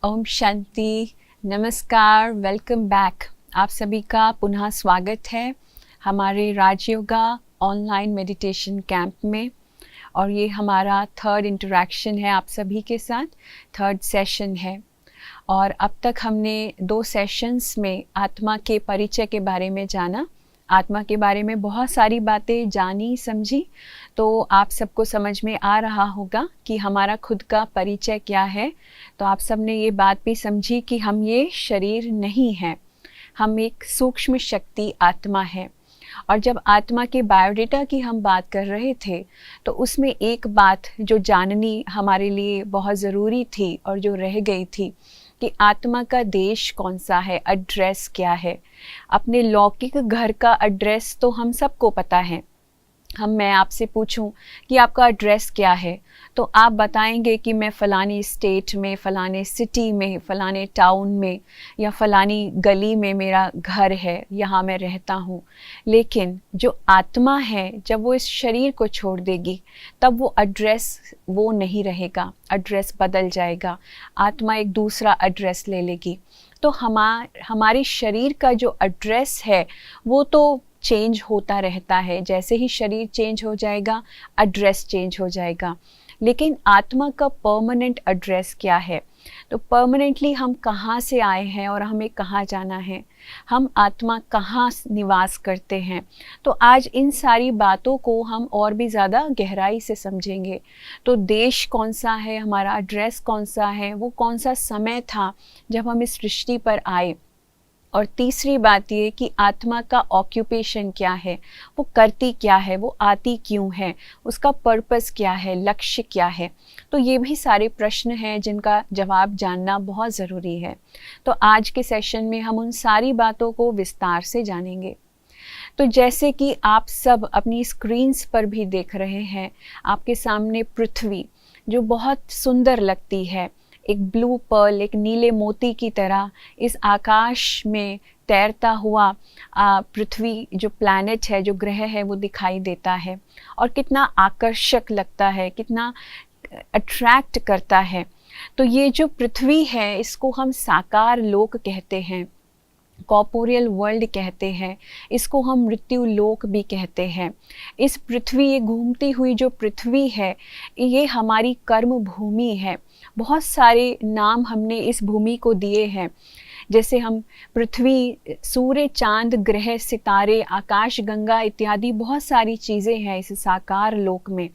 ओम शांति, नमस्कार, welcome back. आप सभी का पुनः स्वागत है हमारे राजयोगा ऑनलाइन मेडिटेशन कैंप में। और ये हमारा थर्ड इंटरेक्शन है आप सभी के साथ, थर्ड सेशन है। और अब तक हमने 2 सेशंस में आत्मा के परिचय के बारे में जाना, आत्मा के बारे में बहुत सारी बातें जानी समझी। तो आप सबको समझ में आ रहा होगा कि हमारा खुद का परिचय क्या है। तो आप सब ने ये बात भी समझी कि हम ये शरीर नहीं हैं, हम एक सूक्ष्म शक्ति आत्मा है। और जब आत्मा के बायोडेटा की हम बात कर रहे थे तो उसमें एक बात जो जाननी हमारे लिए बहुत ज़रूरी थी और जो रह गई थी कि आत्मा का देश कौन सा है, एड्रेस क्या है। अपने लौकिक घर का एड्रेस तो हम सबको पता है। मैं आपसे पूछूं कि आपका एड्रेस क्या है तो आप बताएंगे कि मैं फ़लानी स्टेट में, फ़लाने सिटी में, फ़लाने टाउन में या फ़लानी गली में मेरा घर है, यहाँ मैं रहता हूँ। लेकिन जो आत्मा है जब वो इस शरीर को छोड़ देगी तब वो एड्रेस वो नहीं रहेगा, एड्रेस बदल जाएगा, आत्मा एक दूसरा एड्रेस ले लेगी। तो हमारे शरीर का जो एड्रेस है वो तो चेंज होता रहता है। जैसे ही शरीर चेंज हो जाएगा एड्रेस चेंज हो जाएगा। लेकिन आत्मा का परमानेंट एड्रेस क्या है? तो परमानेंटली हम कहाँ से आए हैं और हमें कहाँ जाना है, हम आत्मा कहाँ निवास करते हैं। तो आज इन सारी बातों को हम और भी ज़्यादा गहराई से समझेंगे। तो देश कौन सा है, हमारा एड्रेस कौन सा है, वो कौन सा समय था जब हम इस सृष्टि पर आए। और तीसरी बात ये कि आत्मा का ऑक्यूपेशन क्या है, वो करती क्या है, वो आती क्यों है, उसका पर्पस क्या है, लक्ष्य क्या है। तो ये भी सारे प्रश्न हैं जिनका जवाब जानना बहुत ज़रूरी है। तो आज के सेशन में हम उन सारी बातों को विस्तार से जानेंगे। तो जैसे कि आप सब अपनी स्क्रीन्स पर भी देख रहे हैं, आपके सामने पृथ्वी जो बहुत सुंदर लगती है, एक ब्लू पर्ल, एक नीले मोती की तरह इस आकाश में तैरता हुआ पृथ्वी जो प्लैनेट है, जो ग्रह है, वो दिखाई देता है। और कितना आकर्षक लगता है, कितना अट्रैक्ट करता है। तो ये जो पृथ्वी है इसको हम साकार लोक कहते हैं, कॉर्पोरियल वर्ल्ड कहते हैं, इसको हम मृत्यु लोक भी कहते हैं। इस पृथ्वी, ये घूमती हुई जो पृथ्वी है, ये हमारी कर्म भूमि है। बहुत सारे नाम हमने इस भूमि को दिए हैं। जैसे हम पृथ्वी, सूर्य, चांद, ग्रह, सितारे, आकाश गंगा इत्यादि बहुत सारी चीज़ें हैं इस साकार लोक में।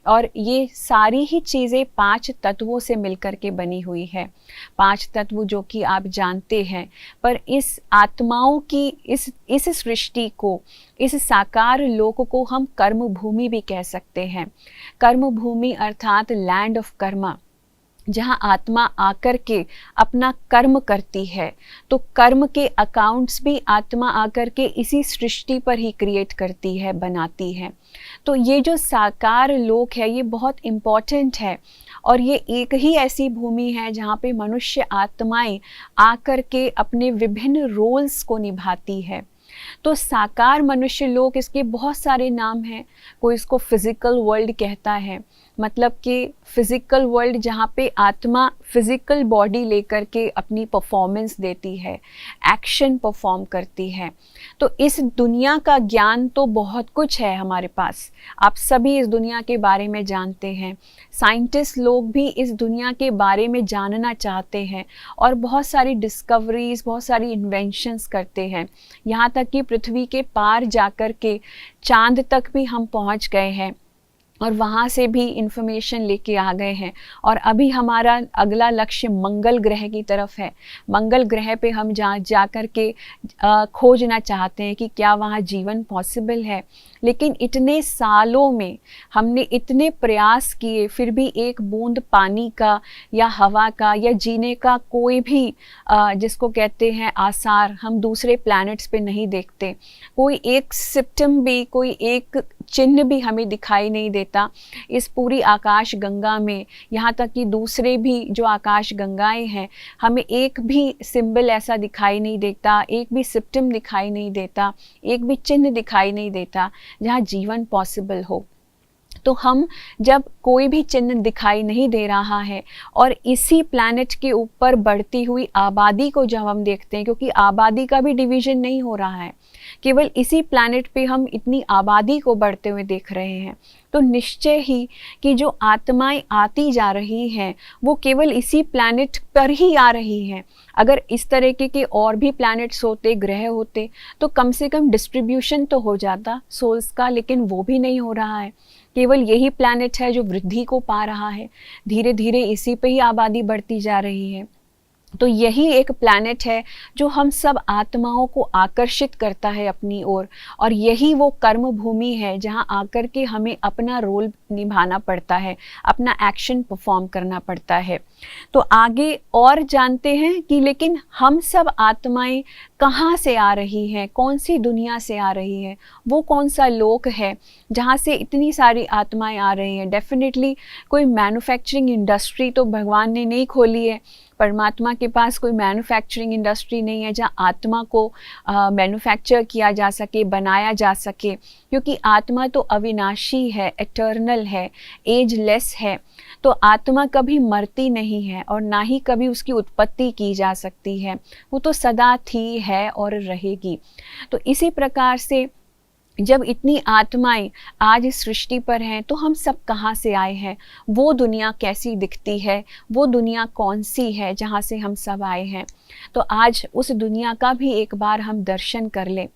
और ये सारी ही चीज़ें 5 तत्वों से मिलकर के बनी हुई है। 5 तत्व जो कि आप जानते हैं। पर इस आत्माओं की इस सृष्टि को, इस साकार लोक को हम कर्म भूमि भी कह सकते हैं। कर्म भूमि अर्थात लैंड ऑफ कर्मा, जहाँ आत्मा आकर के अपना कर्म करती है। तो कर्म के अकाउंट्स भी आत्मा आकर के इसी सृष्टि पर ही क्रिएट करती है, बनाती है। तो ये जो साकार लोक है ये बहुत इम्पॉर्टेंट है। और ये एक ही ऐसी भूमि है जहाँ पे मनुष्य आत्माएं आकर के अपने विभिन्न रोल्स को निभाती है। तो साकार मनुष्य लोक, इसके बहुत सारे नाम हैं। कोई इसको फिजिकल वर्ल्ड कहता है, मतलब कि फिजिकल वर्ल्ड जहाँ पे आत्मा फिजिकल बॉडी लेकर के अपनी परफॉर्मेंस देती है, एक्शन परफॉर्म करती है। तो इस दुनिया का ज्ञान तो बहुत कुछ है हमारे पास, आप सभी इस दुनिया के बारे में जानते हैं। साइंटिस्ट लोग भी इस दुनिया के बारे में जानना चाहते हैं और बहुत सारी डिस्कवरीज, बहुत सारी इन्वेंशंस करते हैं। यहाँ तक कि पृथ्वी के पार जाकर के चांद तक भी हम पहुँच गए हैं और वहाँ से भी इंफॉर्मेशन लेके आ गए हैं। और अभी हमारा अगला लक्ष्य मंगल ग्रह की तरफ है। मंगल ग्रह पे हम जा कर के खोजना चाहते हैं कि क्या वहाँ जीवन पॉसिबल है। लेकिन इतने सालों में हमने इतने प्रयास किए, फिर भी एक बूंद पानी का या हवा का या जीने का कोई भी जिसको कहते हैं आसार हम दूसरे प्लैनेट्स पे नहीं देखते। कोई एक सिम्टम भी, कोई एक चिन्ह भी हमें दिखाई नहीं देता इस पूरी आकाश गंगा में। यहाँ तक कि दूसरे भी जो आकाश गंगाएं हैं, हमें एक भी सिंबल ऐसा दिखाई नहीं देता, एक भी सिम्टम दिखाई नहीं देता, एक भी चिन्ह दिखाई नहीं देता जहाँ जीवन पॉसिबल हो। तो हम जब कोई भी चिन्ह दिखाई नहीं दे रहा है और इसी प्लैनेट के ऊपर बढ़ती हुई आबादी को जब हम देखते हैं, क्योंकि आबादी का भी डिवीज़न नहीं हो रहा है, केवल इसी प्लैनेट पे हम इतनी आबादी को बढ़ते हुए देख रहे हैं, तो निश्चय ही कि जो आत्माएं आती जा रही हैं वो केवल इसी प्लैनेट पर ही आ रही हैं। अगर इस तरीके के और भी प्लैनेट्स होते, ग्रह होते, तो कम से कम डिस्ट्रीब्यूशन तो हो जाता सोल्स का, लेकिन वो भी नहीं हो रहा है। केवल यही प्लैनेट है जो वृद्धि को पा रहा है, धीरे धीरे इसी पे ही आबादी बढ़ती जा रही है। तो यही एक प्लैनेट है जो हम सब आत्माओं को आकर्षित करता है अपनी ओर, और यही वो कर्म भूमि है जहाँ आकर के हमें अपना रोल निभाना पड़ता है, अपना एक्शन परफॉर्म करना पड़ता है। तो आगे और जानते हैं कि लेकिन हम सब आत्माएं कहाँ से आ रही हैं, कौन सी दुनिया से आ रही है, वो कौन सा लोक है जहाँ से इतनी सारी आत्माएं आ रही हैं। डेफिनेटली कोई मैन्युफैक्चरिंग इंडस्ट्री तो भगवान ने नहीं खोली है, परमात्मा के पास कोई मैन्युफैक्चरिंग इंडस्ट्री नहीं है जहाँ आत्मा को मैन्युफैक्चर किया जा सके, बनाया जा सके, क्योंकि आत्मा तो अविनाशी है, एटर्नल है, एजलेस है। तो आत्मा कभी मरती नहीं है और ना ही कभी उसकी उत्पत्ति की जा सकती है, वो तो सदा थी, है और रहेगी। तो इसी प्रकार से जब इतनी आत्माएं आज इस सृष्टि पर हैं, तो हम सब कहाँ से आए हैं, वो दुनिया कैसी दिखती है, वो दुनिया कौन सी है जहाँ से हम सब आए हैं। तो आज उस दुनिया का भी एक बार हम दर्शन कर लें।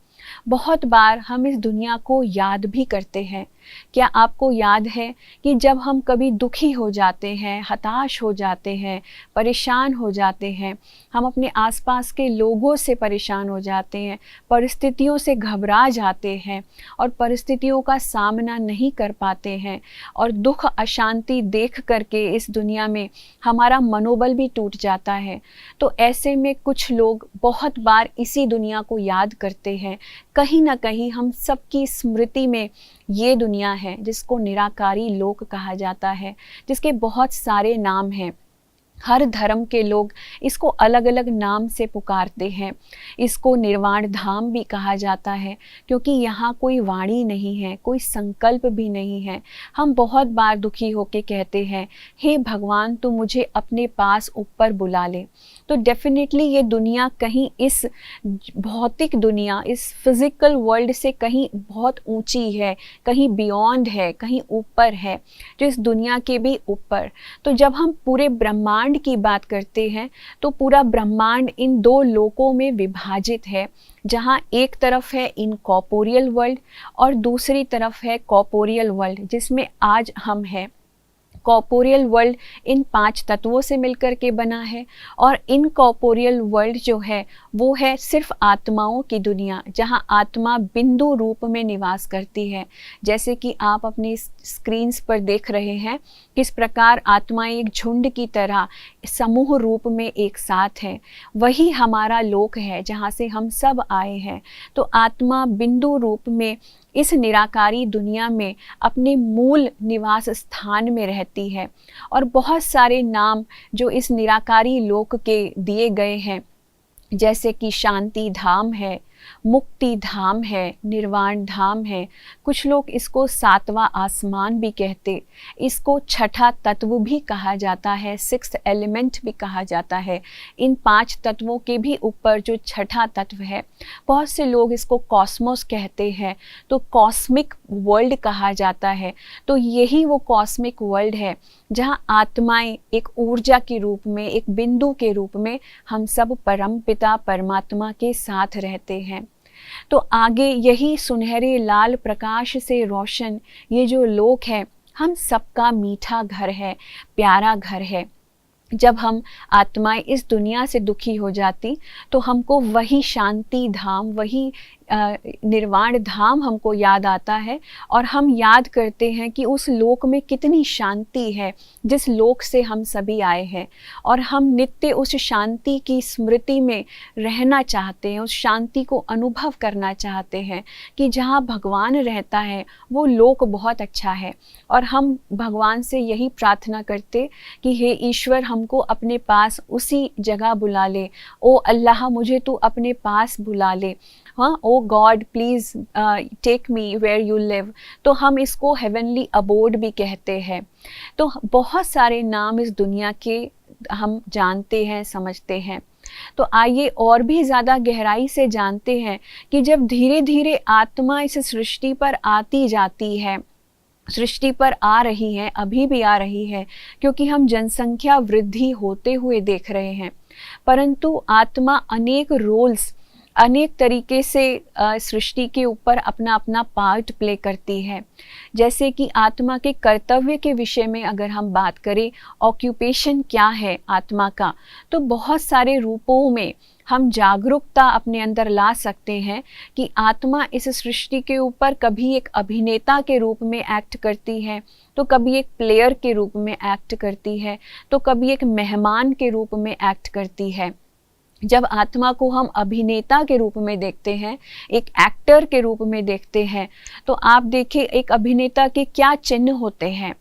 बहुत बार हम इस दुनिया को याद भी करते हैं। क्या आपको याद है कि जब हम कभी दुखी हो जाते हैं, हताश हो जाते हैं, परेशान हो जाते हैं, हम अपने आसपास के लोगों से परेशान हो जाते हैं, परिस्थितियों से घबरा जाते हैं और परिस्थितियों का सामना नहीं कर पाते हैं, और दुख अशांति देख करके इस दुनिया में हमारा मनोबल भी टूट जाता है। तो ऐसे में कुछ लोग बहुत बार इसी दुनिया को याद करते हैं। कहीं ना कहीं हम सबकी स्मृति में ये दुनिया है जिसको निराकारी लोक कहा जाता है, जिसके बहुत सारे नाम हैं। हर धर्म के लोग इसको अलग अलग नाम से पुकारते हैं। इसको निर्वाण धाम भी कहा जाता है, क्योंकि यहाँ कोई वाणी नहीं है, कोई संकल्प भी नहीं है। हम बहुत बार दुखी होके कहते हैं, हे भगवान तू मुझे अपने पास ऊपर बुला ले। तो डेफिनेटली ये दुनिया कहीं इस भौतिक दुनिया, इस फिज़िकल वर्ल्ड से कहीं बहुत ऊंची है, कहीं बियॉन्ड है, कहीं ऊपर है, जो इस दुनिया के भी ऊपर। तो जब हम पूरे ब्रह्मांड की बात करते हैं तो पूरा ब्रह्मांड इन दो लोकों में विभाजित है, जहाँ एक तरफ है इनकॉर्पोरियल वर्ल्ड और दूसरी तरफ है कॉर्पोरियल वर्ल्ड, जिसमें आज हम हैं। कॉर्पोरियल वर्ल्ड इन 5 तत्वों से मिलकर के बना है, और इनकॉर्पोरियल वर्ल्ड जो है वो है सिर्फ आत्माओं की दुनिया, जहां आत्मा बिंदु रूप में निवास करती है। जैसे कि आप अपनी स्क्रीन्स पर देख रहे हैं किस प्रकार आत्माएं एक झुंड की तरह समूह रूप में एक साथ हैं। वही हमारा लोक है जहाँ से हम सब आए हैं। तो आत्मा बिंदु रूप में इस निराकारी दुनिया में अपने मूल निवास स्थान में रहती है, और बहुत सारे नाम जो इस निराकारी लोक के दिए गए हैं, जैसे कि शांति धाम है, मुक्ति धाम है, निर्वाण धाम है। कुछ लोग इसको 7वां आसमान भी कहते, इसको छठा तत्व भी कहा जाता है, 6th एलिमेंट भी कहा जाता है। इन 5 तत्वों के भी ऊपर जो छठा तत्व है, बहुत से लोग इसको कॉस्मोस कहते हैं, तो कॉस्मिक वर्ल्ड कहा जाता है। तो यही वो कॉस्मिक वर्ल्ड है जहाँ आत्माएं एक ऊर्जा के रूप में, एक बिंदु के रूप में हम सब परमपिता परमात्मा के साथ रहते हैं। तो आगे यही सुनहरे लाल प्रकाश से रोशन ये जो लोक है, हम सबका मीठा घर है, प्यारा घर है। जब हम आत्माएं इस दुनिया से दुखी हो जाती तो हमको वही शांति धाम, वही निर्वाण धाम हमको याद आता है, और हम याद करते हैं कि उस लोक में कितनी शांति है जिस लोक से हम सभी आए हैं, और हम नित्य उस शांति की स्मृति में रहना चाहते हैं, उस शांति को अनुभव करना चाहते हैं कि जहाँ भगवान रहता है वो लोक बहुत अच्छा है। और हम भगवान से यही प्रार्थना करते कि हे ईश्वर हमको अपने पास उसी जगह बुला ले, ओ अल्लाह मुझे तू अपने पास बुला ले। हाँ, oh oh God please take me where you live, तो हम इसको हेवनली अबोर्ड भी कहते हैं। तो बहुत सारे नाम इस दुनिया के हम जानते हैं, समझते हैं। तो आइए और भी ज़्यादा गहराई से जानते हैं कि जब धीरे धीरे आत्मा इस सृष्टि पर आती जाती है, सृष्टि पर आ रही है, अभी भी आ रही है, क्योंकि हम जनसंख्या वृद्धि होते हुए देख रहे हैं, परंतु आत्मा अनेक रोल्स, अनेक तरीके से सृष्टि के ऊपर अपना अपना पार्ट प्ले करती है। जैसे कि आत्मा के कर्तव्य के विषय में अगर हम बात करें, ऑक्यूपेशन क्या है आत्मा का, तो बहुत सारे रूपों में हम जागरूकता अपने अंदर ला सकते हैं कि आत्मा इस सृष्टि के ऊपर कभी एक अभिनेता के रूप में एक्ट करती है, तो कभी एक प्लेयर के रूप में एक्ट करती है, तो कभी एक मेहमान के रूप में एक्ट करती है। जब आत्मा को हम अभिनेता के रूप में देखते हैं, एक एक्टर के रूप में देखते हैं, तो आप देखिए एक अभिनेता के क्या चिन्ह होते हैं।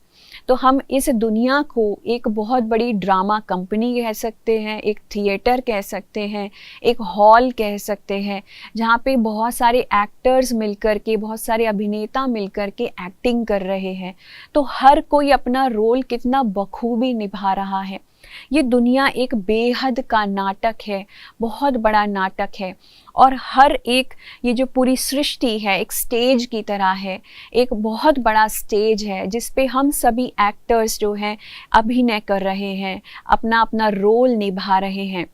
तो हम इस दुनिया को एक बहुत बड़ी ड्रामा कंपनी कह सकते हैं, एक थिएटर कह सकते हैं, एक हॉल कह सकते हैं, जहाँ पे बहुत सारे एक्टर्स मिलकर के, बहुत सारे अभिनेता मिलकर के एक्टिंग कर रहे हैं। तो हर कोई अपना रोल कितना बखूबी निभा रहा है। ये दुनिया एक बेहद का नाटक है, बहुत बड़ा नाटक है, और हर एक, ये जो पूरी सृष्टि है एक स्टेज की तरह है, एक बहुत बड़ा स्टेज है जिस पे हम सभी एक्टर्स जो हैं अभिनय कर रहे हैं, अपना अपना रोल निभा रहे हैं।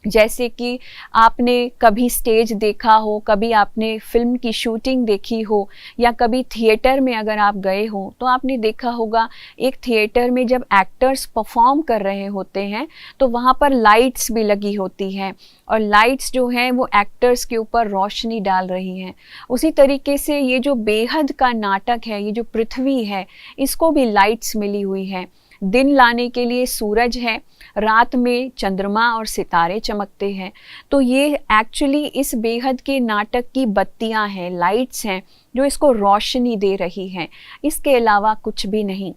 जैसे कि आपने कभी स्टेज देखा हो, कभी आपने फिल्म की शूटिंग देखी हो, या कभी थिएटर में अगर आप गए हो तो आपने देखा होगा एक थिएटर में जब एक्टर्स परफॉर्म कर रहे होते हैं तो वहाँ पर लाइट्स भी लगी होती हैं, और लाइट्स जो हैं वो एक्टर्स के ऊपर रोशनी डाल रही हैं। उसी तरीके से ये जो बेहद का नाटक है, ये जो पृथ्वी है, इसको भी लाइट्स मिली हुई है। दिन लाने के लिए सूरज है, रात में चंद्रमा और सितारे चमकते हैं। तो ये एक्चुअली इस बेहद के नाटक की बत्तियां हैं, लाइट्स हैं, जो इसको रोशनी दे रही हैं। इसके अलावा कुछ भी नहीं।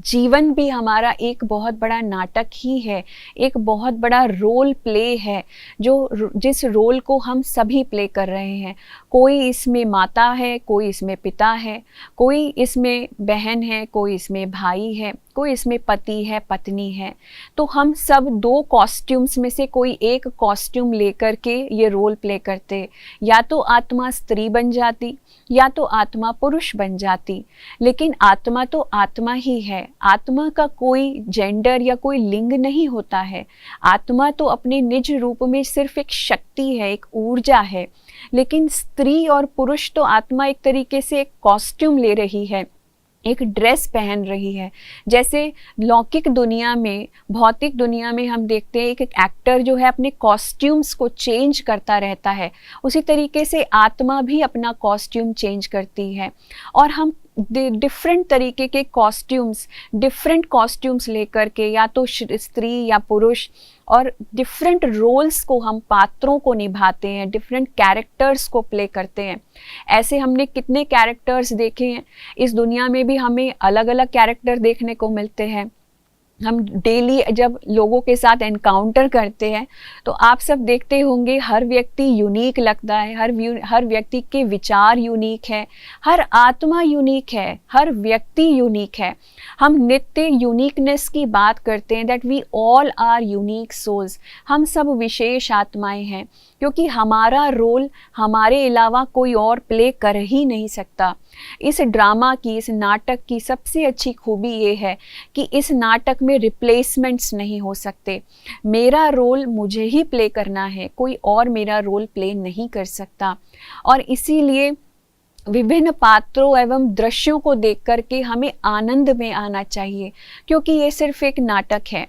जीवन भी हमारा एक बहुत बड़ा नाटक ही है, एक बहुत बड़ा रोल प्ले है, जिस रोल को हम सभी प्ले कर रहे हैं। कोई इसमें माता है, कोई इसमें पिता है, कोई इसमें बहन है, कोई इसमें भाई है, कोई इसमें पति है, पत्नी है। तो हम सब दो कॉस्ट्यूम्स में से कोई एक कॉस्ट्यूम लेकर के ये रोल प्ले करते। या तो आत्मा स्त्री बन जाती, या तो आत्मा पुरुष बन जाती, लेकिन आत्मा तो आत्मा ही है। आत्मा का कोई जेंडर या कोई लिंग नहीं होता है। आत्मा तो अपने निज रूप में सिर्फ एक शक्ति है, एक ऊर्जा है। लेकिन स्त्री और पुरुष तो आत्मा एक तरीके से एक कॉस्ट्यूम ले रही है, एक ड्रेस पहन रही है। जैसे लौकिक दुनिया में, भौतिक दुनिया में हम देखते हैं कि एक एक्टर जो है अपने कॉस्ट्यूम्स को चेंज करता रहता है, उसी तरीके से आत्मा भी अपना कॉस्ट्यूम चेंज करती है। और हम डिफरेंट तरीके के कॉस्ट्यूम्स, डिफरेंट कॉस्ट्यूम्स लेकर के, या तो स्त्री या पुरुष, और डिफरेंट रोल्स को, हम पात्रों को निभाते हैं, डिफरेंट कैरेक्टर्स को प्ले करते हैं। ऐसे हमने कितने कैरेक्टर्स देखे हैं। इस दुनिया में भी हमें अलग अलग कैरेक्टर देखने को मिलते हैं। हम डेली जब लोगों के साथ एनकाउंटर करते हैं तो आप सब देखते होंगे हर व्यक्ति यूनिक लगता है, हर व्यक्ति के विचार यूनिक है, हर आत्मा यूनिक है, हर व्यक्ति यूनिक है। हम नित्य यूनिकनेस की बात करते हैं, that we all are unique souls. हम सब विशेष आत्माएं हैं, क्योंकि हमारा रोल हमारे अलावा कोई और प्ले कर ही नहीं सकता। इस ड्रामा की, इस नाटक की सबसे अच्छी खूबी ये है कि इस नाटक में रिप्लेसमेंट्स नहीं हो सकते। मेरा रोल मुझे ही प्ले करना है, कोई और मेरा रोल प्ले नहीं कर सकता। और इसीलिए विभिन्न पात्रों एवं दृश्यों को देख कर के हमें आनंद में आना चाहिए, क्योंकि ये सिर्फ एक नाटक है।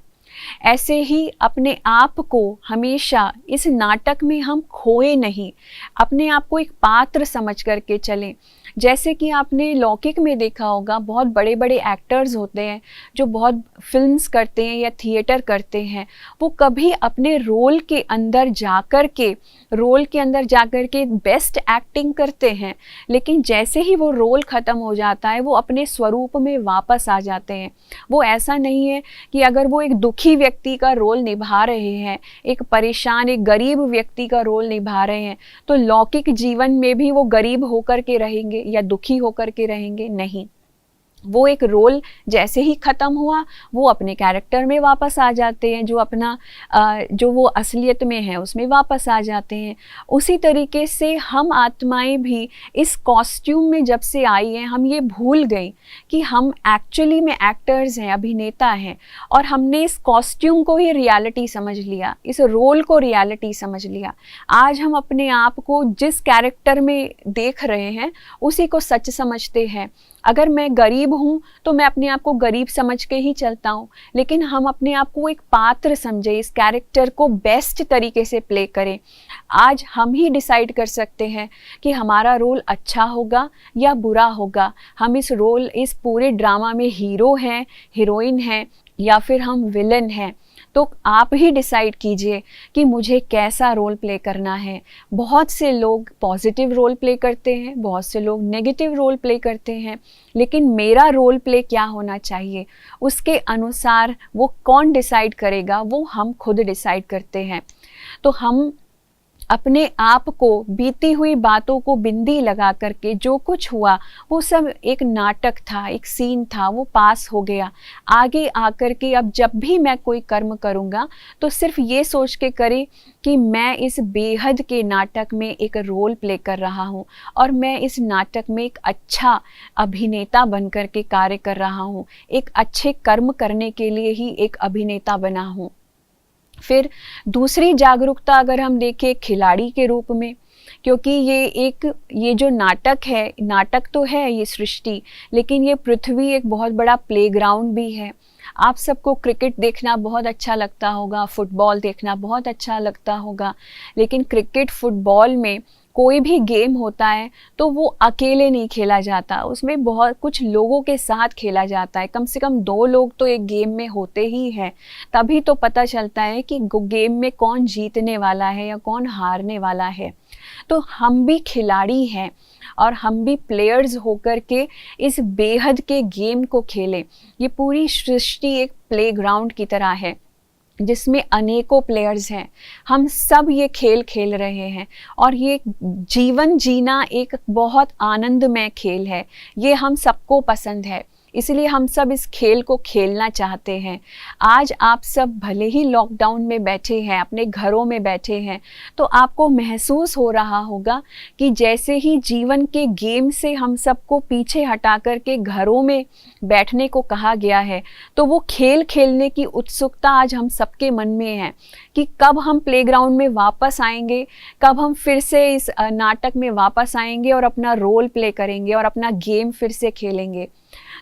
ऐसे ही अपने आप को हमेशा इस नाटक में हम खोए नहीं, अपने आप को एक पात्र समझ करके चलें। जैसे कि आपने लौकिक में देखा होगा, बहुत बड़े बड़े एक्टर्स होते हैं जो बहुत फिल्म्स करते हैं या थिएटर करते हैं, वो कभी अपने रोल के अंदर जाकर के बेस्ट एक्टिंग करते हैं, लेकिन जैसे ही वो रोल ख़त्म हो जाता है वो अपने स्वरूप में वापस आ जाते हैं। वो ऐसा नहीं है कि अगर वो एक दुखी व्यक्ति का रोल निभा रहे हैं, एक परेशान, एक गरीब व्यक्ति का रोल निभा रहे हैं, तो लौकिक जीवन में भी वो गरीब होकर के रहेंगे या दुखी होकर के रहेंगे? नहीं। वो एक रोल जैसे ही ख़त्म हुआ वो अपने कैरेक्टर में वापस आ जाते हैं, जो वो असलियत में है उसमें वापस आ जाते हैं। उसी तरीके से हम आत्माएं भी इस कॉस्ट्यूम में जब से आई हैं, हम ये भूल गई कि हम एक्चुअली में एक्टर्स हैं, अभिनेता हैं, और हमने इस कॉस्ट्यूम को ही रियलिटी समझ लिया, इस रोल को रियलिटी समझ लिया। आज हम अपने आप को जिस कैरेक्टर में देख रहे हैं उसी को सच समझते हैं। अगर मैं गरीब हूँ तो मैं अपने आप को गरीब समझ के ही चलता हूँ, लेकिन हम अपने आप को एक पात्र समझे, इस कैरेक्टर को बेस्ट तरीके से प्ले करें। आज हम ही डिसाइड कर सकते हैं कि हमारा रोल अच्छा होगा या बुरा होगा। हम इस पूरे ड्रामा में हीरो हैं, हीरोइन हैं, या फिर हम विलन हैं। तो आप ही डिसाइड कीजिए कि मुझे कैसा रोल प्ले करना है। बहुत से लोग पॉजिटिव रोल प्ले करते हैं, बहुत से लोग नेगेटिव रोल प्ले करते हैं, लेकिन मेरा रोल प्ले क्या होना चाहिए उसके अनुसार वो कौन डिसाइड करेगा? वो हम खुद डिसाइड करते हैं। तो हम अपने आप को, बीती हुई बातों को बिंदी लगा करके, जो कुछ हुआ वो सब एक नाटक था, एक सीन था, वो पास हो गया। आगे आकर के अब जब भी मैं कोई कर्म करूँगा तो सिर्फ ये सोच के करें कि मैं इस बेहद के नाटक में एक रोल प्ले कर रहा हूँ और मैं इस नाटक में एक अच्छा अभिनेता बन कर के कार्य कर रहा हूँ, एक अच्छे कर्म करने के लिए ही एक अभिनेता बना हूँ। फिर दूसरी जागरूकता अगर हम देखें खिलाड़ी के रूप में, क्योंकि ये जो नाटक है, नाटक तो है ये सृष्टि, लेकिन ये पृथ्वी एक बहुत बड़ा प्लेग्राउंड भी है। आप सबको क्रिकेट देखना बहुत अच्छा लगता होगा, फुटबॉल देखना बहुत अच्छा लगता होगा, लेकिन क्रिकेट, फुटबॉल में कोई भी गेम होता है तो वो अकेले नहीं खेला जाता, उसमें बहुत कुछ लोगों के साथ खेला जाता है। कम से कम 2 लोग तो एक गेम में होते ही हैं, तभी तो पता चलता है कि गेम में कौन जीतने वाला है या कौन हारने वाला है। तो हम भी खिलाड़ी हैं और हम भी प्लेयर्स होकर के इस बेहद के गेम को खेलें। ये पूरी सृष्टि एक प्लेग्राउंड की तरह है जिसमें अनेकों प्लेयर्स हैं। हम सब ये खेल खेल रहे हैं और ये जीवन जीना एक बहुत आनंदमय खेल है। ये हम सबको पसंद है, इसलिए हम सब इस खेल को खेलना चाहते हैं। आज आप सब भले ही लॉकडाउन में बैठे हैं, अपने घरों में बैठे हैं, तो आपको महसूस हो रहा होगा कि जैसे ही जीवन के गेम से हम सबको पीछे हटा कर के घरों में बैठने को कहा गया है, तो वो खेल खेलने की उत्सुकता आज हम सबके मन में है कि कब हम प्लेग्राउंड में वापस आएंगे, कब हम फिर से इस नाटक में वापस आएंगे और अपना रोल प्ले करेंगे और अपना गेम फिर से खेलेंगे।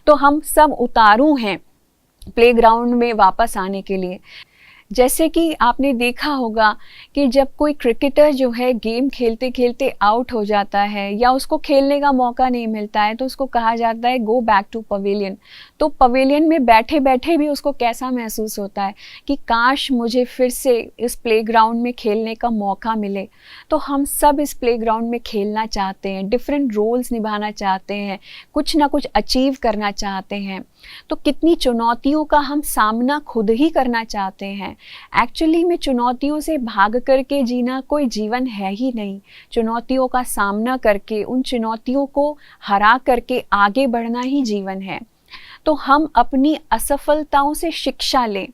तो हम सब उतारू हैं प्लेग्राउंड में वापस आने के लिए। जैसे कि आपने देखा होगा कि जब कोई क्रिकेटर जो है गेम खेलते खेलते आउट हो जाता है या उसको खेलने का मौका नहीं मिलता है, तो उसको कहा जाता है गो बैक टू पवेलियन। तो पवेलियन में बैठे बैठे भी उसको कैसा महसूस होता है कि काश मुझे फिर से इस प्लेग्राउंड में खेलने का मौका मिले। तो हम सब इस प्लेग्राउंड में खेलना चाहते हैं, डिफरेंट रोल्स निभाना चाहते हैं, कुछ ना कुछ अचीव करना चाहते हैं। तो कितनी चुनौतियों का हम सामना खुद ही करना चाहते हैं। एक्चुअली में चुनौतियों से भाग करके जीना कोई जीवन है ही नहीं। चुनौतियों का सामना करके, उन चुनौतियों को हरा करके आगे बढ़ना ही जीवन है। तो हम अपनी असफलताओं से शिक्षा लें,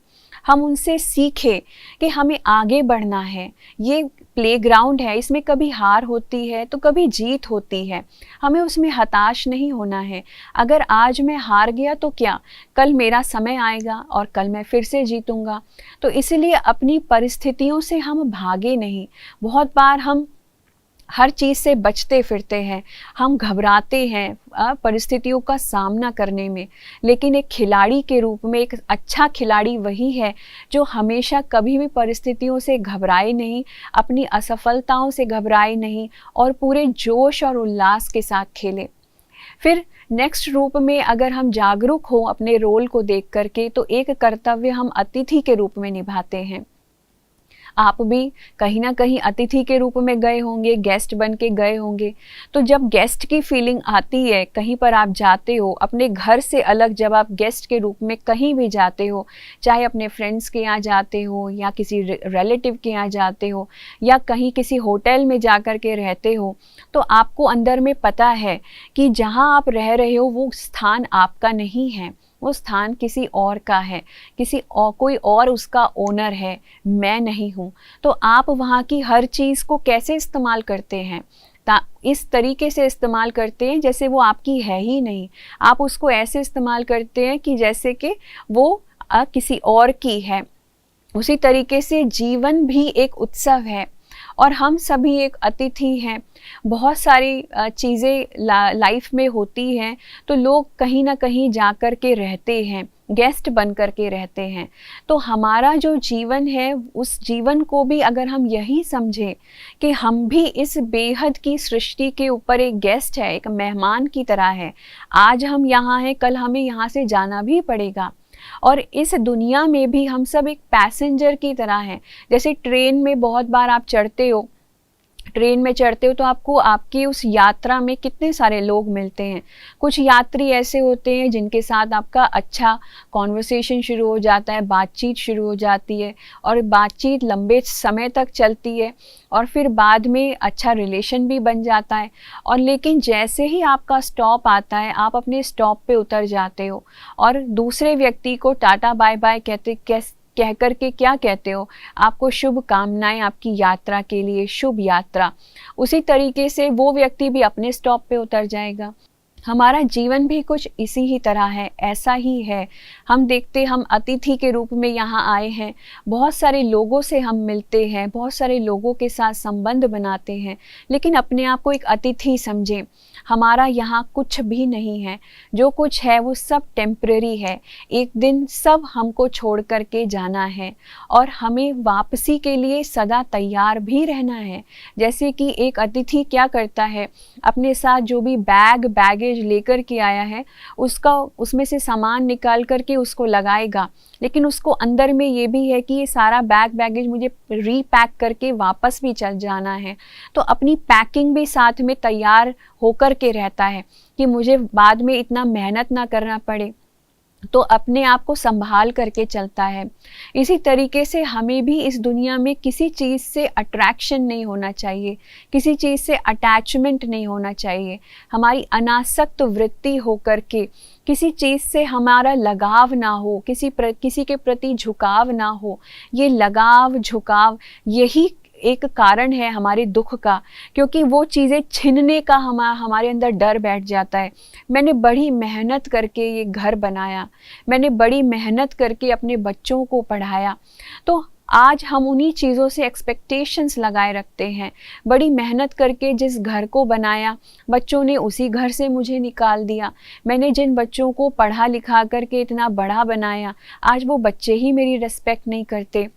हम उनसे सीखें कि हमें आगे बढ़ना है। ये प्लेग्राउंड है, इसमें कभी हार होती है तो कभी जीत होती है, हमें उसमें हताश नहीं होना है। अगर आज मैं हार गया तो क्या, कल मेरा समय आएगा और कल मैं फिर से जीतूंगा। तो इसलिए अपनी परिस्थितियों से हम भागे नहीं। बहुत बार हम हर चीज़ से बचते फिरते हैं, हम घबराते हैं परिस्थितियों का सामना करने में, लेकिन एक खिलाड़ी के रूप में एक अच्छा खिलाड़ी वही है जो हमेशा कभी भी परिस्थितियों से घबराए नहीं, अपनी असफलताओं से घबराए नहीं और पूरे जोश और उल्लास के साथ खेले। फिर नेक्स्ट रूप में अगर हम जागरूक हों अपने रोल को देख करके, तो एक कर्तव्य हम अतिथि के रूप में निभाते हैं। आप भी कहीं ना कहीं अतिथि के रूप में गए होंगे, गेस्ट बन के गए होंगे। तो जब गेस्ट की फीलिंग आती है, कहीं पर आप जाते हो अपने घर से अलग, जब आप गेस्ट के रूप में कहीं भी जाते हो, चाहे अपने फ्रेंड्स के यहाँ जाते हो या किसी रिलेटिव के यहाँ जाते हो या कहीं किसी होटल में जा कर के रहते हो, तो आपको अंदर में पता है कि जहाँ आप रह रहे हो वो स्थान आपका नहीं है, वो स्थान किसी और का है, किसी और, कोई और उसका ओनर है, मैं नहीं हूँ। तो आप वहाँ की हर चीज़ को कैसे इस्तेमाल करते हैं? इस तरीके से इस्तेमाल करते हैं जैसे वो आपकी है ही नहीं। आप उसको ऐसे इस्तेमाल करते हैं कि जैसे कि वो किसी और की है। उसी तरीके से जीवन भी एक उत्सव है और हम सभी एक अतिथि हैं। बहुत सारी चीज़ें लाइफ में होती हैं, तो लोग कहीं ना कहीं जा कर के रहते हैं, गेस्ट बन कर के रहते हैं। तो हमारा जो जीवन है, उस जीवन को भी अगर हम यही समझें कि हम भी इस बेहद की सृष्टि के ऊपर एक गेस्ट है, एक मेहमान की तरह है। आज हम यहाँ हैं, कल हमें यहाँ से जाना भी पड़ेगा। और इस दुनिया में भी हम सब एक पैसेंजर की तरह हैं। जैसे ट्रेन में बहुत बार आप चढ़ते हो, ट्रेन में चढ़ते हो तो आपको आपकी उस यात्रा में कितने सारे लोग मिलते हैं। कुछ यात्री ऐसे होते हैं जिनके साथ आपका अच्छा कॉन्वर्सेशन शुरू हो जाता है, बातचीत शुरू हो जाती है और बातचीत लंबे समय तक चलती है और फिर बाद में अच्छा रिलेशन भी बन जाता है। और लेकिन जैसे ही आपका स्टॉप आता है, आप अपने स्टॉप पे उतर जाते हो और दूसरे व्यक्ति को टाटा बाय बाय कह कर के क्या कहते हो? आपको शुभ कामनाएं आपकी यात्रा के लिए, शुभ यात्रा। उसी तरीके से वो व्यक्ति भी अपने स्टॉप पे उतर जाएगा। हमारा जीवन भी कुछ इसी ही तरह है, ऐसा ही है। हम देखते, हम अतिथि के रूप में यहाँ आए हैं, बहुत सारे लोगों से हम मिलते हैं, बहुत सारे लोगों के साथ संबंध बनाते हैं, लेकिन अपने आप को एक अतिथि समझें। हमारा यहाँ कुछ भी नहीं है, जो कुछ है वो सब टेम्परेरी है। एक दिन सब हमको छोड़ कर के जाना है और हमें वापसी के लिए सदा तैयार भी रहना है। जैसे कि एक अतिथि क्या करता है, अपने साथ जो भी बैगेज लेकर के आया है उसमें से सामान निकाल करके उसको लगाएगा, लेकिन उसको अंदर में ये भी है कि ये सारा बैगेज मुझे रीपैक करके वापस भी चल जाना है। तो अपनी पैकिंग भी साथ में तैयार होकर के रहता है कि मुझे बाद में इतना मेहनत ना करना पड़े, तो अपने आप को संभाल करके चलता है। इसी तरीके से हमें भी इस दुनिया में किसी चीज़ से अट्रैक्शन नहीं होना चाहिए, किसी चीज़ से अटैचमेंट नहीं होना चाहिए। हमारी अनासक्त वृत्ति हो करके किसी चीज़ से हमारा लगाव ना हो, किसी के प्रति झुकाव ना हो। ये लगाव झुकाव यही एक कारण है हमारे दुख का, क्योंकि वो चीज़ें छीनने का हमारे अंदर डर बैठ जाता है। मैंने बड़ी मेहनत करके ये घर बनाया, मैंने बड़ी मेहनत करके अपने बच्चों को पढ़ाया, तो आज हम उन्हीं चीज़ों से एक्सपेक्टेशंस लगाए रखते हैं। बड़ी मेहनत करके जिस घर को बनाया, बच्चों ने उसी घर से मुझे निकाल दिया। मैंने जिन बच्चों को पढ़ा लिखा करके इतना बड़ा बनाया, आज वो बच्चे ही मेरी रिस्पेक्ट नहीं करते,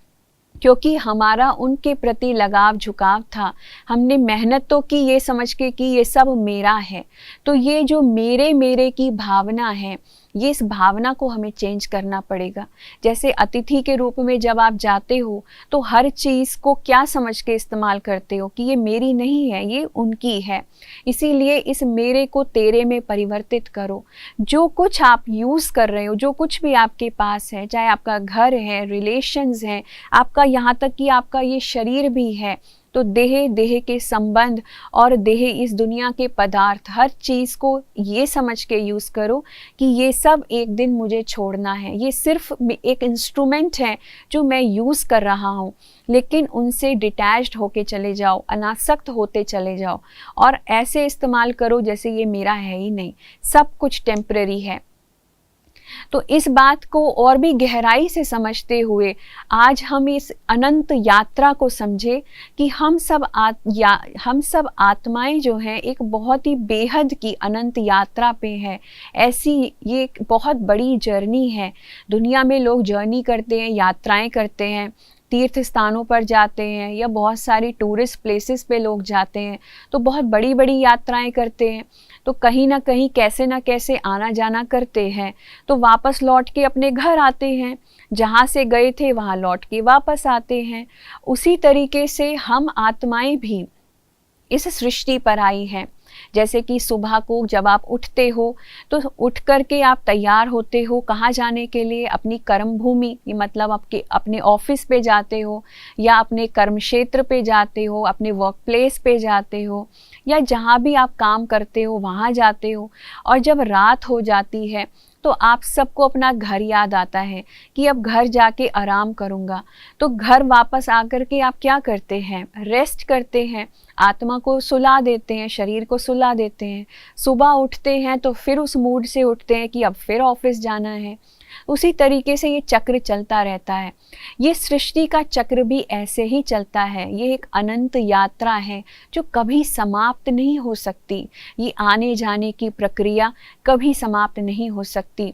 क्योंकि हमारा उनके प्रति लगाव झुकाव था। हमने मेहनत तो की ये समझ के कि ये सब मेरा है। तो ये जो मेरे की भावना है, ये इस भावना को हमें चेंज करना पड़ेगा। जैसे अतिथि के रूप में जब आप जाते हो तो हर चीज़ को क्या समझ के इस्तेमाल करते हो कि ये मेरी नहीं है, ये उनकी है। इसीलिए इस मेरे को तेरे में परिवर्तित करो। जो कुछ आप यूज़ कर रहे हो, जो कुछ भी आपके पास है, चाहे आपका घर है, रिलेशंस हैं, आपका यहाँ तक कि आपका ये शरीर भी है, तो देह के संबंध और देह इस दुनिया के पदार्थ, हर चीज़ को ये समझ के यूज़ करो कि ये सब एक दिन मुझे छोड़ना है। ये सिर्फ एक इंस्ट्रूमेंट है जो मैं यूज़ कर रहा हूँ, लेकिन उनसे डिटैच्ड होके चले जाओ, अनासक्त होते चले जाओ और ऐसे इस्तेमाल करो जैसे ये मेरा है ही नहीं, सब कुछ टेम्परेरी है। तो इस बात को और भी गहराई से समझते हुए आज हम इस अनंत यात्रा को समझे कि हम सब आत्माएं जो हैं एक बहुत ही बेहद की अनंत यात्रा पे है। ऐसी ये एक बहुत बड़ी जर्नी है। दुनिया में लोग जर्नी करते हैं, यात्राएं करते हैं, तीर्थ स्थानों पर जाते हैं या बहुत सारी टूरिस्ट प्लेसेस पे लोग जाते हैं, तो बहुत बड़ी बड़ी यात्राएं करते हैं, तो कहीं ना कहीं कैसे ना कैसे आना जाना करते हैं, तो वापस लौट के अपने घर आते हैं, जहाँ से गए थे वहाँ लौट के वापस आते हैं। उसी तरीके से हम आत्माएं भी इस सृष्टि पर आई हैं। जैसे कि सुबह को जब आप उठते हो तो उठ कर के आप तैयार होते हो कहाँ जाने के लिए, अपनी कर्म भूमि, ये मतलब आपके अपने ऑफिस पे जाते हो या अपने कर्म क्षेत्र पे जाते हो, अपने वर्क प्लेस पे जाते हो या जहाँ भी आप काम करते हो वहाँ जाते हो। और जब रात हो जाती है तो आप सबको अपना घर याद आता है कि अब घर जाके आराम करूँगा। तो घर वापस आकर के आप क्या करते हैं, रेस्ट करते हैं, आत्मा को सुला देते हैं, शरीर को सुला देते हैं। सुबह उठते हैं तो फिर उस मूड से उठते हैं कि अब फिर ऑफिस जाना है। उसी तरीके से ये चक्र चलता रहता है। ये सृष्टि का चक्र भी ऐसे ही चलता है। ये एक अनंत यात्रा है जो कभी समाप्त नहीं हो सकती। ये आने जाने की प्रक्रिया कभी समाप्त नहीं हो सकती।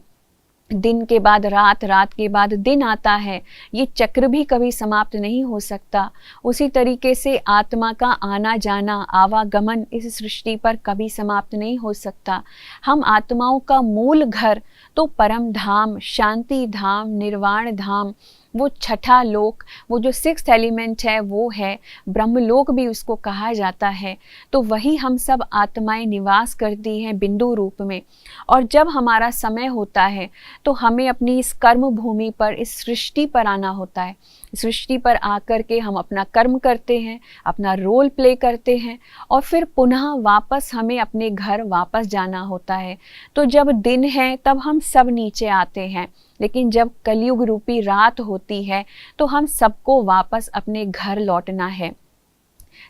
दिन के बाद रात, रात के बाद दिन आता है, ये चक्र भी कभी समाप्त नहीं हो सकता। उसी तरीके से आत्मा का आना जाना, आवागमन इस सृष्टि पर कभी समाप्त नहीं हो सकता। हम आत्माओं का मूल घर तो परम धाम, शांति धाम, निर्वाण धाम, वो छठा लोक, वो जो सिक्स्थ एलिमेंट है वो है ब्रह्मलोक भी उसको कहा जाता है। तो वही हम सब आत्माएं निवास करती हैं बिंदु रूप में। और जब हमारा समय होता है तो हमें अपनी इस कर्म भूमि पर, इस सृष्टि पर आना होता है। सृष्टि पर आकर के हम अपना कर्म करते हैं, अपना रोल प्ले करते हैं और फिर पुनः वापस हमें अपने घर वापस जाना होता है। तो जब दिन है तब हम सब नीचे आते हैं, लेकिन जब कलयुग रूपी रात होती है तो हम सबको वापस अपने घर लौटना है।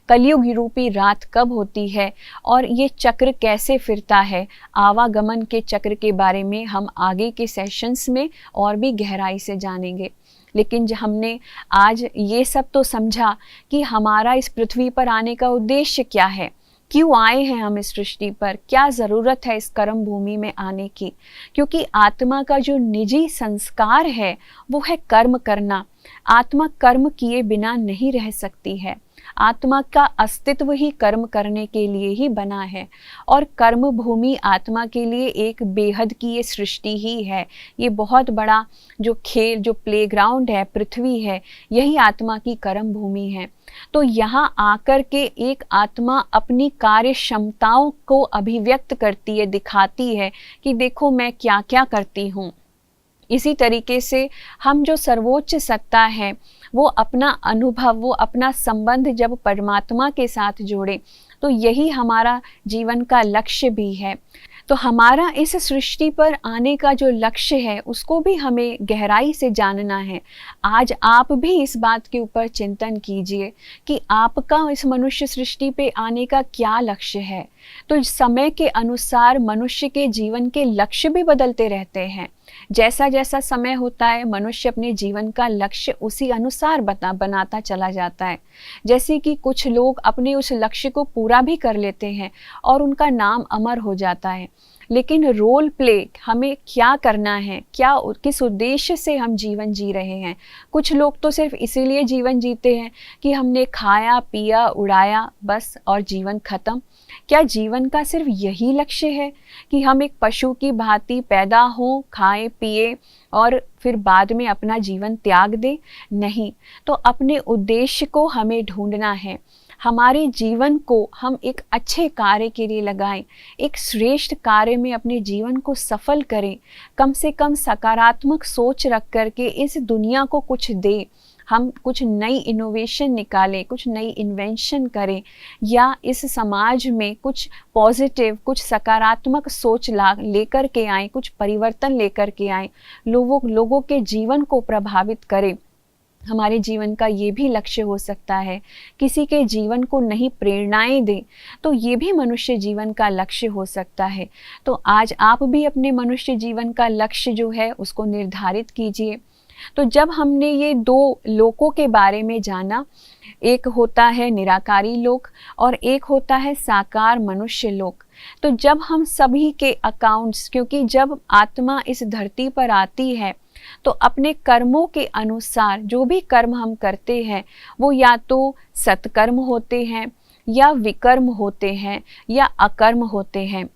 कलयुग रूपी रात कब होती है और ये चक्र कैसे फिरता है, आवागमन के चक्र के बारे में हम आगे के सेशंस में और भी गहराई से जानेंगे। लेकिन जो हमने आज ये सब तो समझा कि हमारा इस पृथ्वी पर आने का उद्देश्य क्या है, क्यों आए हैं हम इस सृष्टि पर, क्या ज़रूरत है इस कर्म भूमि में आने की। क्योंकि आत्मा का जो निजी संस्कार है वो है कर्म करना। आत्मा कर्म किए बिना नहीं रह सकती है। आत्मा का अस्तित्व ही कर्म करने के लिए ही बना है और कर्म भूमि आत्मा के लिए एक बेहद की ये सृष्टि ही है। ये बहुत बड़ा जो खेल, जो प्लेग्राउंड है, पृथ्वी है, यही आत्मा की कर्म भूमि है। तो यहाँ आकर के एक आत्मा अपनी कार्य क्षमताओं को अभिव्यक्त करती है, दिखाती है कि देखो मैं क्या क्या करती हूँ। इसी तरीके से हम जो सर्वोच्च सत्ता है वो अपना अनुभव, वो अपना संबंध जब परमात्मा के साथ जोड़े तो यही हमारा जीवन का लक्ष्य भी है। तो हमारा इस सृष्टि पर आने का जो लक्ष्य है उसको भी हमें गहराई से जानना है। आज आप भी इस बात के ऊपर चिंतन कीजिए कि आपका इस मनुष्य सृष्टि पे आने का क्या लक्ष्य है। तो समय के अनुसार मनुष्य के जीवन के लक्ष्य भी बदलते रहते हैं। जैसा जैसा समय होता है मनुष्य अपने जीवन का लक्ष्य उसी अनुसार बनाता चला जाता है। जैसे कि कुछ लोग अपने उस लक्ष्य को पूरा भी कर लेते हैं और उनका नाम अमर हो जाता है। लेकिन रोल प्ले, हमें क्या करना है, क्या किस उद्देश्य से हम जीवन जी रहे हैं। कुछ लोग तो सिर्फ इसीलिए जीवन जीते हैं कि हमने खाया पिया उड़ाया बस और जीवन खत्म। क्या जीवन का सिर्फ यही लक्ष्य है कि हम एक पशु की भांति पैदा हों, खाएं पिए और फिर बाद में अपना जीवन त्याग दें? नहीं। तो अपने उद्देश्य को हमें ढूंढना है। हमारे जीवन को हम एक अच्छे कार्य के लिए लगाएं, एक श्रेष्ठ कार्य में अपने जीवन को सफल करें। कम से कम सकारात्मक सोच रख करके इस दुनिया को कुछ दें। हम कुछ नई इनोवेशन निकालें, कुछ नई इन्वेंशन करें या इस समाज में कुछ पॉजिटिव, कुछ सकारात्मक सोच लेकर के आएँ, कुछ परिवर्तन लेकर के आएँ, लोगों के जीवन को प्रभावित करें। हमारे जीवन का ये भी लक्ष्य हो सकता है। किसी के जीवन को नई प्रेरणाएं दें तो ये भी मनुष्य जीवन का लक्ष्य हो सकता है। तो आज आप भी अपने मनुष्य जीवन का लक्ष्य जो है उसको निर्धारित कीजिए। तो जब हमने ये दो लोकों के बारे में जाना, एक होता है निराकारी लोक और एक होता है साकार मनुष्य लोक। तो जब हम सभी के अकाउंट्स, क्योंकि जब आत्मा इस धरती पर आती है तो अपने कर्मों के अनुसार जो भी कर्म हम करते हैं वो या तो सत्कर्म होते हैं या विकर्म होते हैं या अकर्म होते हैं।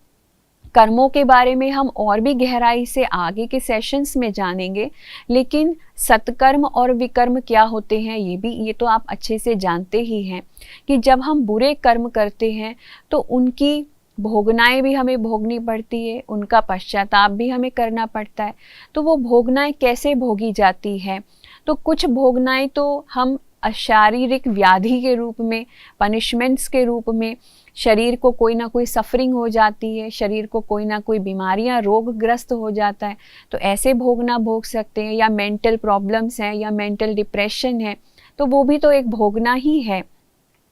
कर्मों के बारे में हम और भी गहराई से आगे के सेशंस में जानेंगे, लेकिन सत्कर्म और विकर्म क्या होते हैं ये तो आप अच्छे से जानते ही हैं कि जब हम बुरे कर्म करते हैं तो उनकी भोगनाएं भी हमें भोगनी पड़ती है, उनका पश्चाताप भी हमें करना पड़ता है। तो वो भोगनाएं कैसे भोगी जाती है? तो कुछ भोगनाएं तो हम शारीरिक व्याधि के रूप में, पनिशमेंट्स के रूप में, शरीर को कोई ना कोई सफरिंग हो जाती है, शरीर को कोई ना कोई बीमारियां, रोगग्रस्त हो जाता है, तो ऐसे भोगना भोग सकते हैं। या मेंटल प्रॉब्लम्स हैं या मेंटल डिप्रेशन है, तो वो भी तो एक भोगना ही है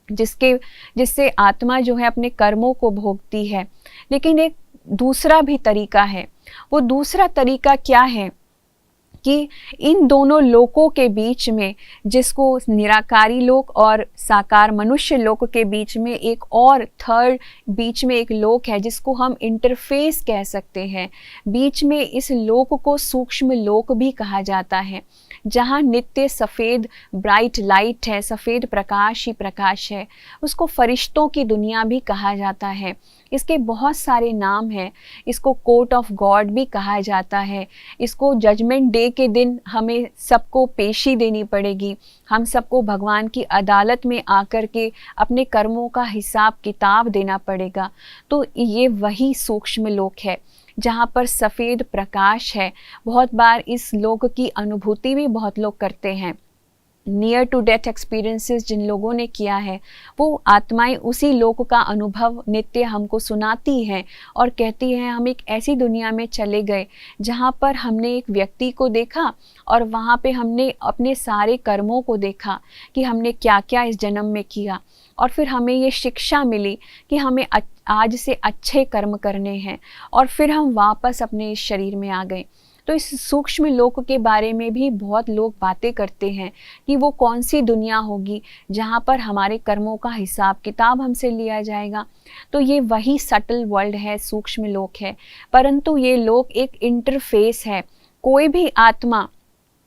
जिससे आत्मा जो है अपने कर्मों को भोगती है। लेकिन एक दूसरा भी तरीका है। वो दूसरा तरीका क्या है कि इन दोनों लोकों के बीच में, जिसको निराकारी लोक और साकार मनुष्य लोक के बीच में एक और थर्ड बीच में एक लोक है जिसको हम इंटरफेस कह सकते हैं। बीच में इस लोक को सूक्ष्म लोक भी कहा जाता है, जहाँ नित्य सफ़ेद ब्राइट लाइट है, सफ़ेद प्रकाश ही प्रकाश है। उसको फरिश्तों की दुनिया भी कहा जाता है। इसके बहुत सारे नाम हैं। इसको कोर्ट ऑफ गॉड भी कहा जाता है। इसको जजमेंट डे के दिन हमें सबको पेशी देनी पड़ेगी, हम सबको भगवान की अदालत में आकर के अपने कर्मों का हिसाब किताब देना पड़ेगा। तो ये वही सूक्ष्म लोक है जहाँ पर सफ़ेद प्रकाश है। बहुत बार इस लोक की अनुभूति भी बहुत लोग करते हैं। नियर टू डेथ एक्सपीरियंसेस जिन लोगों ने किया है, वो आत्माएं उसी लोक का अनुभव नित्य हमको सुनाती हैं और कहती हैं हम एक ऐसी दुनिया में चले गए जहाँ पर हमने एक व्यक्ति को देखा और वहाँ पे हमने अपने सारे कर्मों को देखा कि हमने क्या क्या इस जन्म में किया, और फिर हमें ये शिक्षा मिली कि हमें आज से अच्छे कर्म करने हैं, और फिर हम वापस अपने इस शरीर में आ गए। तो इस सूक्ष्म लोक के बारे में भी बहुत लोग बातें करते हैं कि वो कौन सी दुनिया होगी जहाँ पर हमारे कर्मों का हिसाब किताब हमसे लिया जाएगा। तो ये वही सटल वर्ल्ड है, सूक्ष्म लोक है, परंतु ये लोक एक इंटरफेस है। कोई भी आत्मा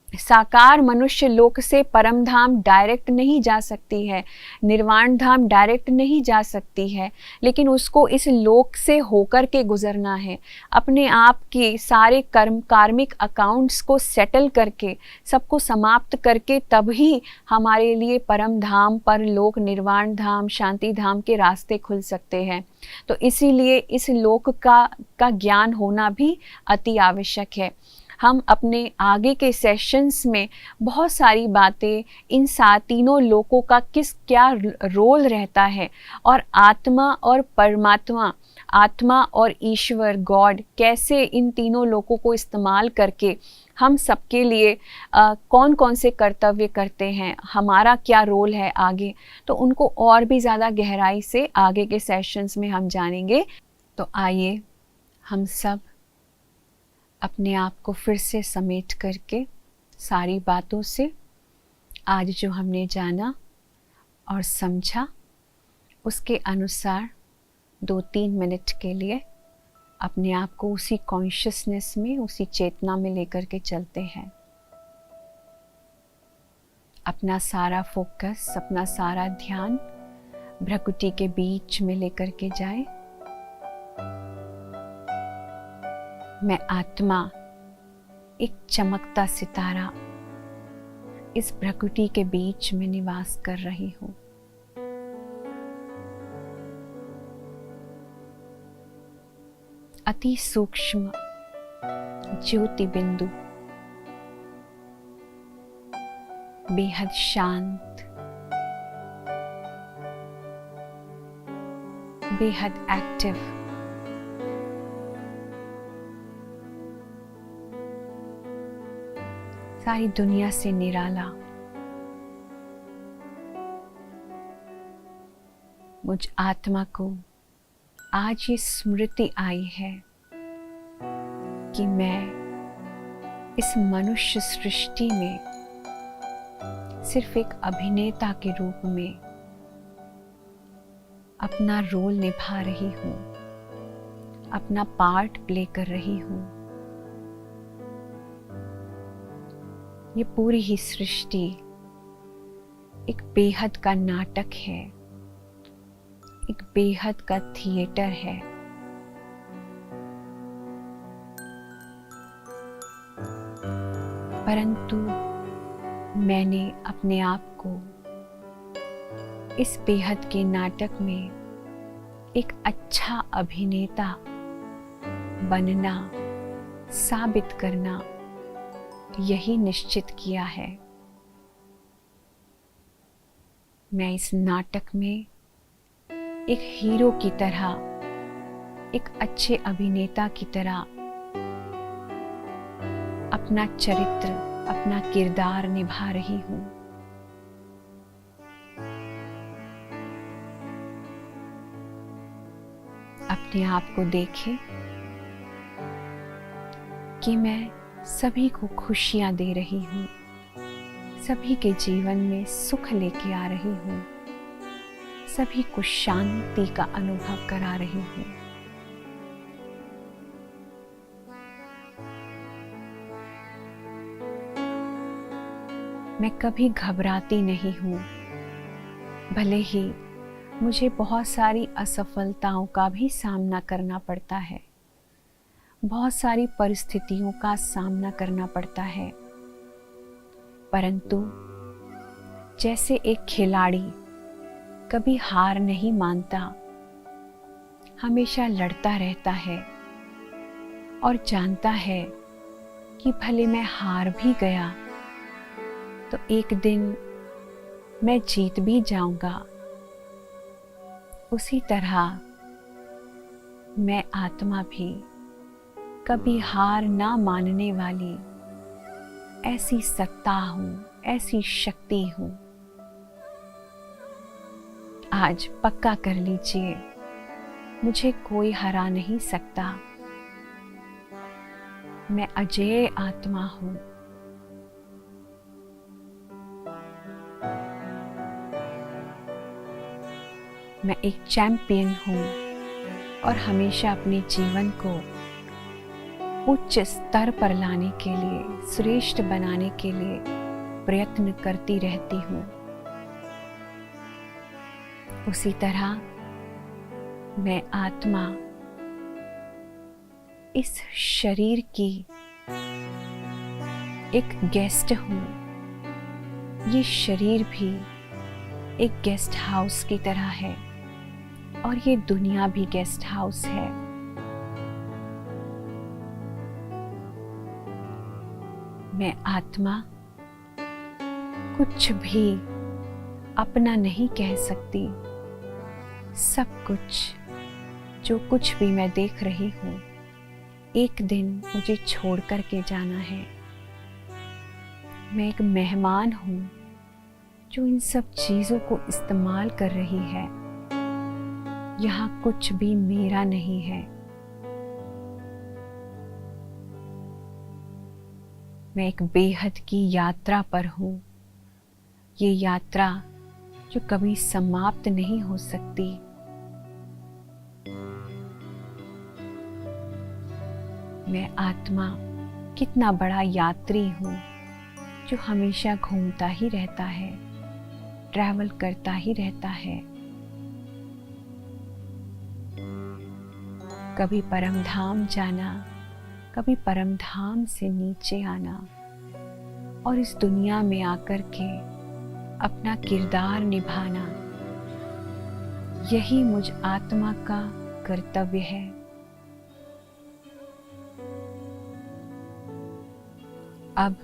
साकार मनुष्य लोक से परम धाम डायरेक्ट नहीं जा सकती है, निर्वाण धाम डायरेक्ट नहीं जा सकती है, लेकिन उसको इस लोक से होकर के गुजरना है। अपने आप के सारे कार्मिक अकाउंट्स को सेटल करके, सबको समाप्त करके, तभी हमारे लिए परम धाम, परलोक, निर्वाण धाम, शांति धाम के रास्ते खुल सकते हैं। तो इसीलिए इस लोक का ज्ञान होना भी अति आवश्यक है। हम अपने आगे के सेशंस में बहुत सारी बातें इन तीनों लोकों का क्या रोल रहता है, और आत्मा और परमात्मा, आत्मा और ईश्वर गॉड कैसे इन तीनों लोकों को इस्तेमाल करके हम सबके लिए कौन कौन से कर्तव्य करते हैं, हमारा क्या रोल है आगे, तो उनको और भी ज़्यादा गहराई से आगे के सेशंस में हम जानेंगे। तो आइए हम सब अपने आप को फिर से समेट करके सारी बातों से आज जो हमने जाना और समझा उसके अनुसार 2-3 मिनट के लिए अपने आप को उसी कॉन्शियसनेस में, उसी चेतना में लेकर के चलते हैं। अपना सारा फोकस, अपना सारा ध्यान भ्रकुटी के बीच में लेकर के जाए। मैं आत्मा, एक चमकता सितारा, इस प्रकृति के बीच में निवास कर रही हूँ। अति सूक्ष्म ज्योति बिंदु, बेहद शांत, बेहद एक्टिव, सारी दुनिया से निराला, मुझ आत्मा को आज ये स्मृति आई है कि मैं इस मनुष्य सृष्टि में सिर्फ एक अभिनेता के रूप में अपना रोल निभा रही हूँ, अपना पार्ट प्ले कर रही हूँ। ये पूरी ही सृष्टि एक बेहद का नाटक है, एक बेहद का थिएटर है। परंतु मैंने अपने आप को इस बेहद के नाटक में एक अच्छा अभिनेता बनना, साबित करना, यही निश्चित किया है। मैं इस नाटक में एक हीरो की तरह, एक अच्छे अभिनेता की तरह अपना चरित्र, अपना किरदार निभा रही हूँ। अपने आप को देखें कि मैं सभी को खुशियां दे रही हूँ, सभी के जीवन में सुख लेके आ रही हूँ, सभी को शांति का अनुभव करा रही हूँ। मैं कभी घबराती नहीं हूँ, भले ही मुझे बहुत सारी असफलताओं का भी सामना करना पड़ता है, बहुत सारी परिस्थितियों का सामना करना पड़ता है, परंतु जैसे एक खिलाड़ी कभी हार नहीं मानता, हमेशा लड़ता रहता है और जानता है कि भले मैं हार भी गया तो एक दिन मैं जीत भी जाऊंगा। उसी तरह मैं आत्मा भी कभी हार ना मानने वाली ऐसी सत्ता हूँ, ऐसी शक्ति हूँ। आज पक्का कर लीजिए, मुझे कोई हरा नहीं सकता। मैं अजेय आत्मा हूँ। मैं एक चैंपियन हूँ और हमेशा अपने जीवन को उच्च स्तर पर लाने के लिए, श्रेष्ठ बनाने के लिए प्रयत्न करती रहती हूँ। उसी तरह मैं आत्मा इस शरीर की एक गेस्ट हूँ। ये शरीर भी एक गेस्ट हाउस की तरह है और ये दुनिया भी गेस्ट हाउस है। मैं आत्मा कुछ भी अपना नहीं कह सकती। सब कुछ, जो कुछ भी मैं देख रही हूँ, एक दिन मुझे छोड़ कर के जाना है। मैं एक मेहमान हूँ जो इन सब चीज़ों को इस्तेमाल कर रही है। यहाँ कुछ भी मेरा नहीं है। मैं एक बेहद की यात्रा पर हूँ। ये यात्रा जो कभी समाप्त नहीं हो सकती। मैं आत्मा कितना बड़ा यात्री हूँ जो हमेशा घूमता ही रहता है, ट्रैवल करता ही रहता है। कभी परम धाम जाना, कभी परम धाम से नीचे आना और इस दुनिया में आकर के अपना किरदार निभाना, यही मुझ आत्मा का कर्तव्य है। अब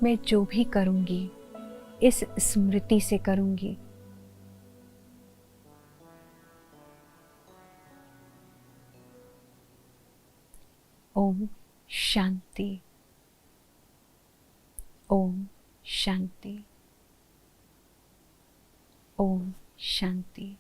मैं जो भी करूंगी इस स्मृति से करूंगी। ओम शांति। ओम शांति। ओम शांति।